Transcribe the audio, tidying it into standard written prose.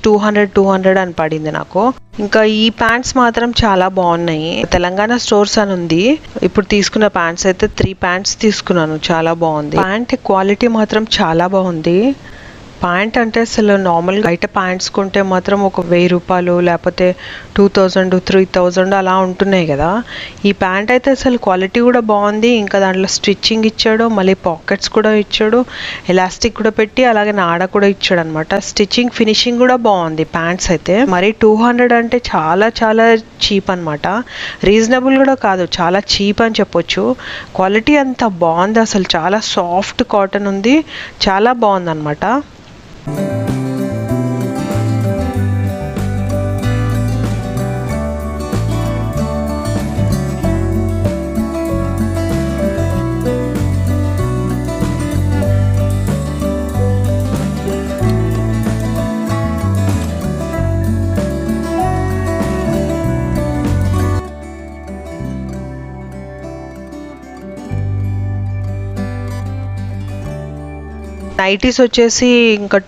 200 అని పడింది నాకు. ఇంకా ఈ ప్యాంట్స్ మాత్రం చాలా బాగున్నాయి. తెలంగాణ స్టోర్స్ అని ఉంది. ఇప్పుడు తీసుకున్న ప్యాంట్స్ అయితే 3 ప్యాంట్స్ తీసుకున్నాను. చాలా బాగుంది. ప్యాంట్ క్వాలిటీ మాత్రం చాలా బాగుంది. ప్యాంట్ అంటే అసలు నార్మల్గా బయట ప్యాంట్స్ కొంటే మాత్రం ఒక 1000 రూపాయలు లేకపోతే 2000 3000 అలా ఉంటున్నాయి కదా. ఈ ప్యాంట్ అయితే అసలు క్వాలిటీ కూడా బాగుంది. ఇంకా దాంట్లో స్టిచ్చింగ్ ఇచ్చాడు, మళ్ళీ పాకెట్స్ కూడా ఇచ్చాడు, ఎలాస్టిక్ కూడా పెట్టి అలాగే నాడ కూడా ఇచ్చాడు అనమాట. స్టిచ్చింగ్ ఫినిషింగ్ కూడా బాగుంది ప్యాంట్స్ అయితే. మరి 200 అంటే చాలా చాలా చీప్ అనమాట. రీజనబుల్ కూడా కాదు, చాలా చీప్ అని చెప్పొచ్చు. క్వాలిటీ అంత బాగుంది అసలు. చాలా సాఫ్ట్ కాటన్ ఉంది, చాలా బాగుంది అనమాట. నైటీస్ వచ్చేసి ఇంకా